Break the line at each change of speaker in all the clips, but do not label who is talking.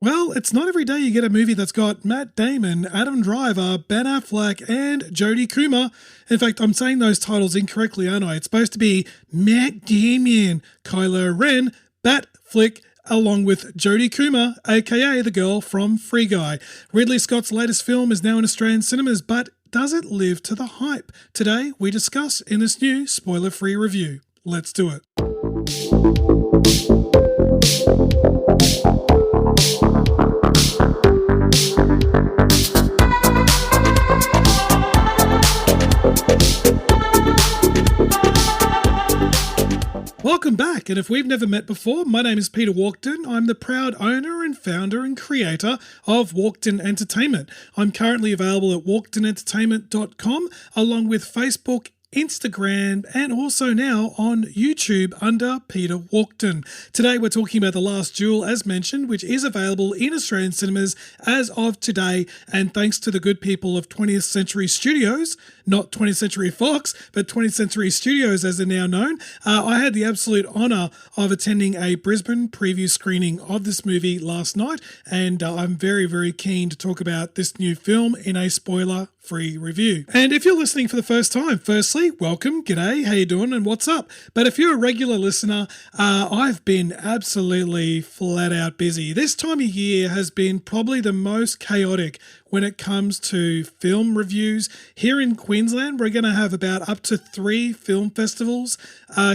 Well, it's not every day you get a movie that's got Matt Damon, Adam Driver, Ben Affleck, and Jodie Comer. In fact, I'm saying those titles incorrectly, aren't I? It's supposed to be Matt Damon, Kylo Ren, Batflick, along with Jodie Comer, aka the girl from Free Guy. Ridley Scott's latest film is now in Australian cinemas, but does it live to the hype? Today, we discuss in this new spoiler-free review. Let's do it. Welcome back, and if we've never met before, my name is Peter Walkden. I'm the proud owner and founder and creator of Walkden Entertainment. I'm currently available at walkdenentertainment.com along with Facebook, Instagram, and also now on YouTube under Peter Walkden. Today we're talking about The Last Duel, as mentioned, which is available in Australian cinemas as of today, and thanks to the good people of 20th Century Studios, not 20th Century Fox, but 20th Century Studios as they're now known. I had the absolute honour of attending a Brisbane preview screening of this movie last night, and I'm very, very keen to talk about this new film in a spoiler-free review. And if you're listening for the first time, firstly, welcome, g'day, how you doing, and what's up? But if you're a regular listener, I've been absolutely flat out busy. This time of year has been probably the most chaotic when it comes to film reviews. Here in Queensland, we're going to have about up to 3 film festivals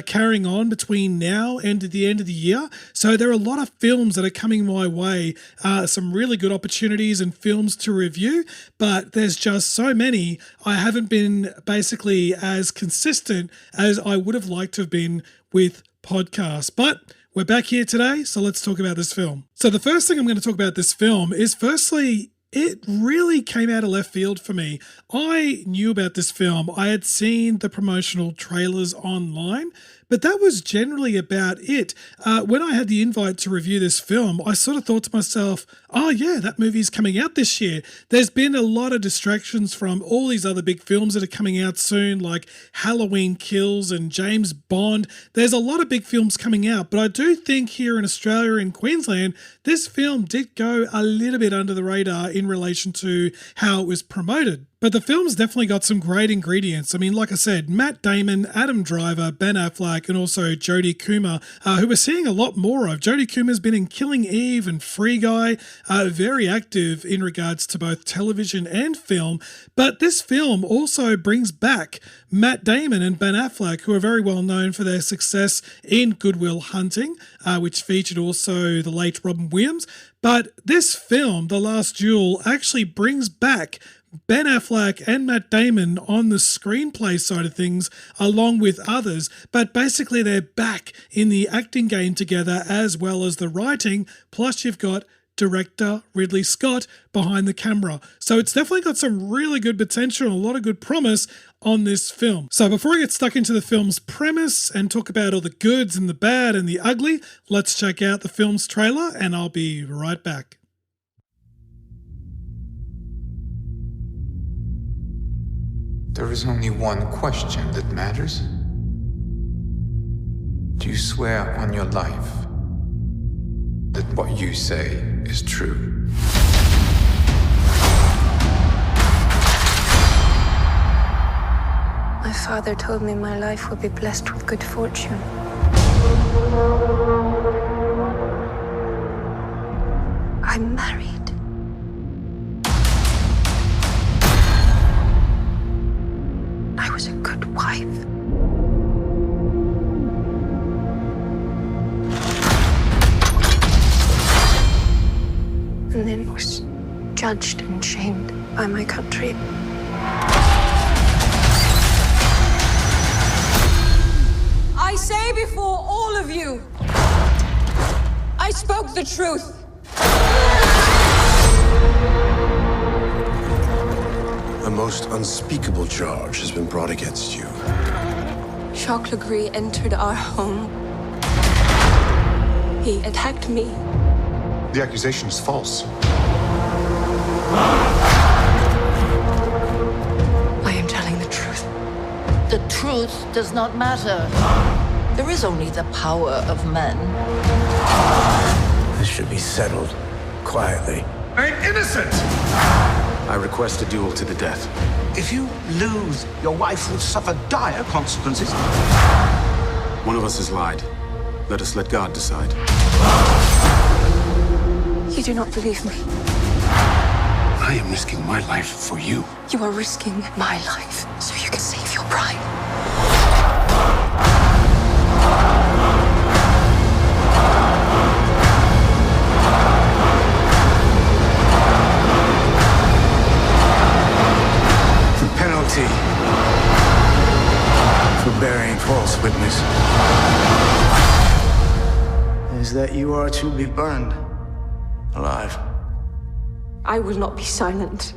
carrying on between now and the end of the year. So there are a lot of films that are coming my way, some really good opportunities and films to review, but there's just so many. I haven't been basically as consistent as I would have liked to have been with podcasts, but we're back here today, so let's talk about this film. So the first thing I'm going to talk about this film is, firstly, it really came out of left field for me. I knew about this film. I had seen the promotional trailers online, but that was generally about it. When I had the invite to review this film, I sort of thought to myself, oh yeah, that movie's coming out this year. There's been a lot of distractions from all these other big films that are coming out soon, like Halloween Kills and James Bond. There's a lot of big films coming out, but I do think here in Australia and Queensland, this film did go a little bit under the radar in relation to how it was promoted. But the film's definitely got some great ingredients. I mean, like I said, Matt Damon, Adam Driver, Ben Affleck, and also Jodie Comer, who we're seeing a lot more of. Jodie Comer's been in Killing Eve and Free Guy, very active in regards to both television and film. But this film also brings back Matt Damon and Ben Affleck, who are very well known for their success in Good Will Hunting, which featured also the late Robin Williams. But this film, The Last Duel, actually brings back Ben Affleck and Matt Damon on the screenplay side of things, along with others, but basically they're back in the acting game together as well as the writing, plus you've got director Ridley Scott behind the camera. So it's definitely got some really good potential and a lot of good promise on this film. So before I get stuck into the film's premise and talk about all the goods and the bad and the ugly, let's check out the film's trailer and I'll be right back.
There is only one question that matters. Do you swear on your life that what you say is true?
My father told me my life would be blessed with good fortune. I'm married. I was a good wife. And then was judged and shamed by my country.
I say before all of you, I spoke the truth.
A most unspeakable charge has been brought against you.
Jacques Le Gris entered our home. He attacked me.
The accusation is false.
I am telling the truth.
The truth does not matter. There is only the power of men.
This should be settled
quietly.
I'm innocent!
I request a duel to the death.
If you lose, your wife will suffer dire consequences.
One of us has lied. Let us let God decide.
You do not believe me.
I am risking my life for you.
You are risking my life so you can save your bride.
The penalty for bearing false witness is that you are to be burned alive.
I will not be silent.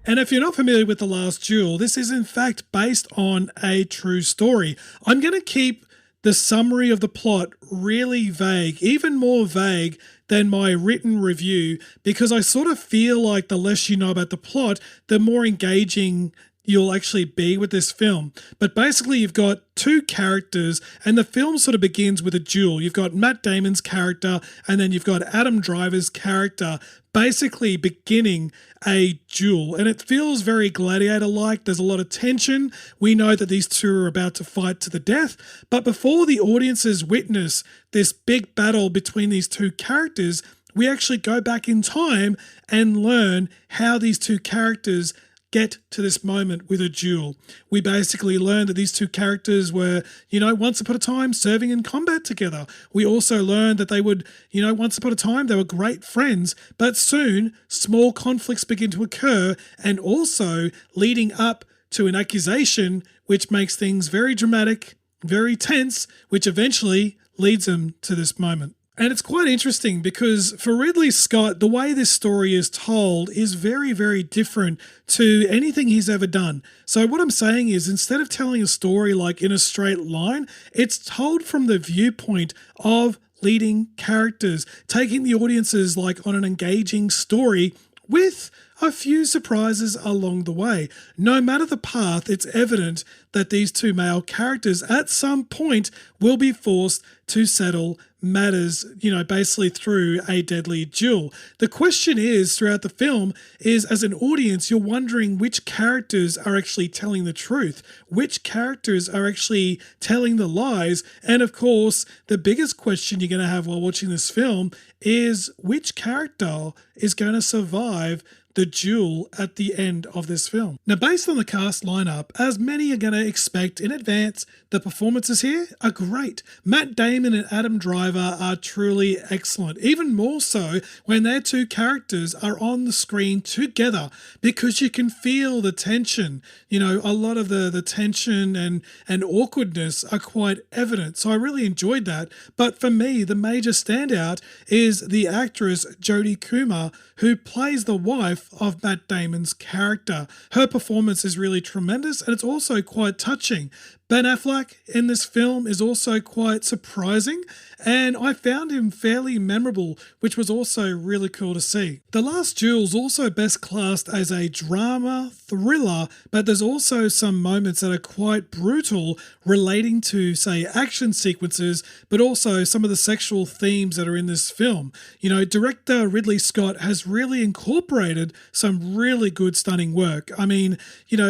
And if you're not familiar with The Last Duel, this is in fact based on a true story. I'm going to keep the summary of the plot really vague, even more vague than my written review, because I sort of feel like the less you know about the plot, the more engaging you'll actually be with this film. But basically you've got two characters and the film sort of begins with a duel. You've got Matt Damon's character and then you've got Adam Driver's character basically beginning a duel, and it feels very Gladiator-like. There's a lot of tension. We know that these two are about to fight to the death, but before the audiences witness this big battle between these two characters, we actually go back in time and learn how these two characters get to this moment with a duel. We basically learn that these two characters were, once upon a time serving in combat together. We also learned that they would, once upon a time they were great friends, but soon small conflicts begin to occur, and also leading up to an accusation which makes things very dramatic, very tense, which eventually leads them to this moment. And it's quite interesting because for Ridley Scott, the way this story is told is very, very different to anything he's ever done. So what I'm saying is, instead of telling a story like in a straight line, it's told from the viewpoint of leading characters, taking the audiences like on an engaging story with a few surprises along the way. No matter the path, it's evident that these two male characters at some point will be forced to settle matters, basically through a deadly duel. The question is, throughout the film, is as an audience, you're wondering which characters are actually telling the truth, which characters are actually telling the lies, and of course, the biggest question you're going to have while watching this film is which character is going to survive the duel at the end of this film. Now, based on the cast lineup, as many are going to expect in advance, the performances here are great. Matt Damon and Adam Driver are truly excellent, even more so when their two characters are on the screen together, because you can feel the tension. A lot of the tension and awkwardness are quite evident. So I really enjoyed that. But for me, the major standout is the actress Jodie Comer, who plays the wife of Matt Damon's character. Her performance is really tremendous, and it's also quite touching. Ben Affleck in this film is also quite surprising, and I found him fairly memorable, which was also really cool to see. The Last Duel is also best classed as a drama thriller, but there's also some moments that are quite brutal relating to, say, action sequences, but also some of the sexual themes that are in this film. Director Ridley Scott has really incorporated some really good, stunning work. I mean,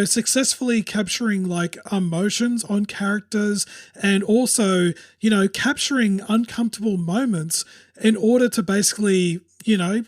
successfully capturing like emotions on characters, and also, capturing uncomfortable moments in order to basically,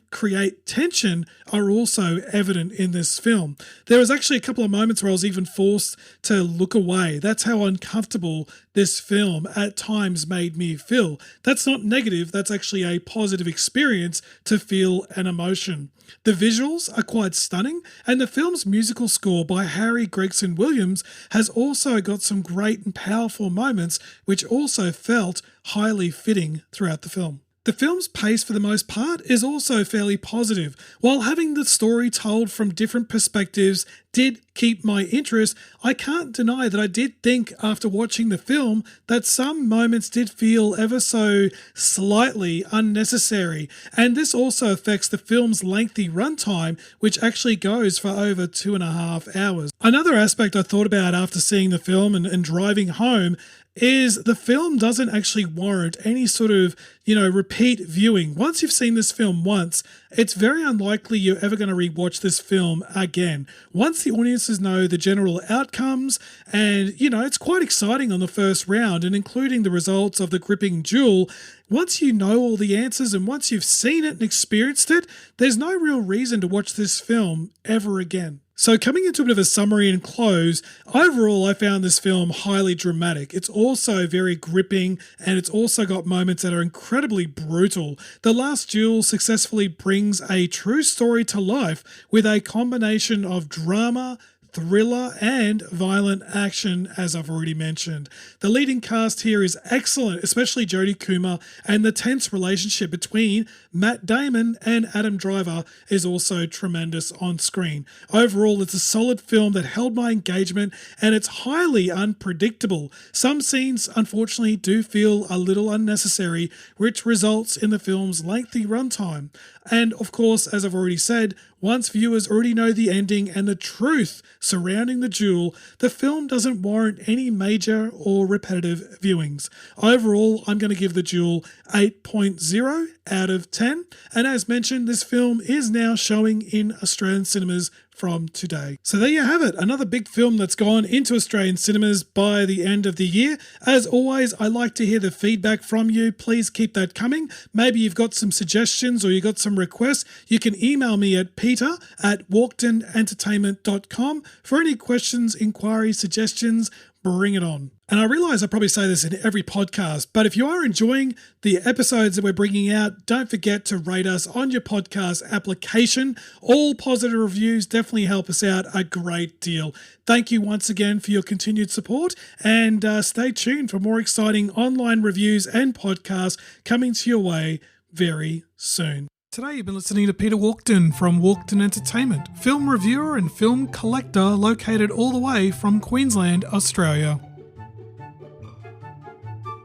create tension are also evident in this film. There was actually a couple of moments where I was even forced to look away. That's how uncomfortable this film at times made me feel. That's not negative, that's actually a positive experience to feel an emotion. The visuals are quite stunning, and the film's musical score by Harry Gregson Williams has also got some great and powerful moments, which also felt highly fitting throughout the film. The film's pace for the most part is also fairly positive. While having the story told from different perspectives did keep my interest, I can't deny that I did think after watching the film that some moments did feel ever so slightly unnecessary, and this also affects the film's lengthy runtime, which actually goes for over 2.5 hours. Another aspect I thought about after seeing the film and driving home is the film doesn't actually warrant any sort of, repeat viewing. Once you've seen this film once, it's very unlikely you're ever going to rewatch this film again. Once the audiences know the general outcomes, and, it's quite exciting on the first round, and including the results of the gripping duel, once you know all the answers and once you've seen it and experienced it, there's no real reason to watch this film ever again. So coming into a bit of a summary and close, overall I found this film highly dramatic. It's also very gripping, and it's also got moments that are incredibly brutal. The last duel successfully brings a true story to life with a combination of drama, thriller and violent action, as I've already mentioned. The leading cast here is excellent, especially Jodie Comer, and the tense relationship between Matt Damon and Adam Driver is also tremendous on screen. Overall, it's a solid film that held my engagement, and it's highly unpredictable. Some scenes, unfortunately, do feel a little unnecessary, which results in the film's lengthy runtime. And of course, as I've already said, once viewers already know the ending and the truth surrounding the duel, the film doesn't warrant any major or repetitive viewings. Overall, I'm going to give the duel 8.0 out of 10. And as mentioned, this film is now showing in Australian cinemas from today. So there you have it, another big film that's gone into Australian cinemas by the end of the year. As always, I like to hear the feedback from you. Please keep that coming. Maybe you've got some suggestions or you've got some requests. You can email me at peter@walkdenentertainment.com for any questions, inquiries, suggestions. Bring it on. And I realize I probably say this in every podcast, but if you are enjoying the episodes that we're bringing out, don't forget to rate us on your podcast application. All positive reviews definitely help us out a great deal. Thank you once again for your continued support, and stay tuned for more exciting online reviews and podcasts coming to your way very soon. Today you've been listening to Peter Walkden from Walkden Entertainment, film reviewer and film collector located all the way from Queensland, Australia.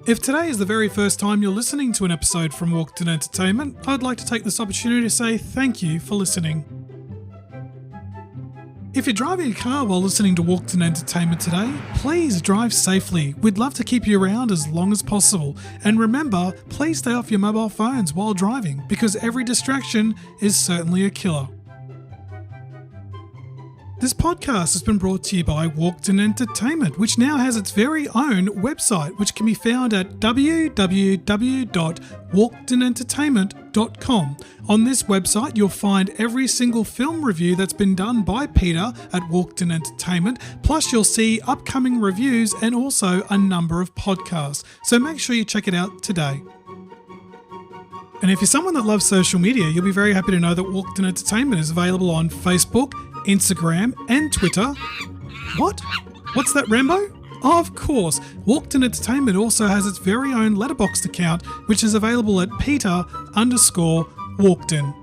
If today is the very first time you're listening to an episode from Walkden Entertainment, I'd like to take this opportunity to say thank you for listening. If you're driving a car while listening to Walkden Entertainment today, please drive safely. We'd love to keep you around as long as possible. And remember, please stay off your mobile phones while driving, because every distraction is certainly a killer. This podcast has been brought to you by Walkden Entertainment, which now has its very own website, which can be found at www.walkdenentertainment.com. On this website, you'll find every single film review that's been done by Peter at Walkden Entertainment, plus you'll see upcoming reviews and also a number of podcasts. So make sure you check it out today. And if you're someone that loves social media, you'll be very happy to know that Walkden Entertainment is available on Facebook, Instagram and Twitter. What? What's that, Rambo? Oh, of course. Walkden Entertainment also has its very own Letterboxd account, which is available at Peter_Walkden.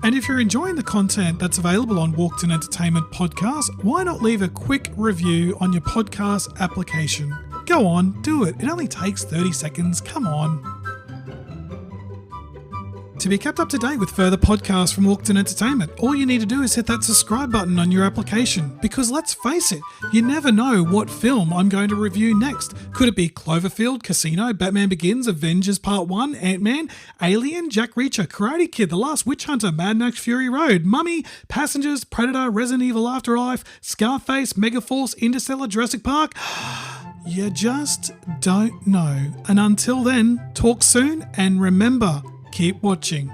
And if you're enjoying the content that's available on Walkden Entertainment Podcast, why not leave a quick review on your podcast application? Go on, do it. It only takes 30 seconds. Come on. To be kept up to date with further podcasts from Walkden Entertainment, all you need to do is hit that subscribe button on your application, because let's face it, you never know what film I'm going to review next. Could it be Cloverfield, Casino, Batman Begins, Avengers Part 1, Ant-Man, Alien, Jack Reacher, Karate Kid, The Last Witch Hunter, Mad Max Fury Road, Mummy, Passengers, Predator, Resident Evil Afterlife, Scarface, Megaforce, Interstellar, Jurassic Park? You just don't know. And until then, talk soon, and remember, keep watching.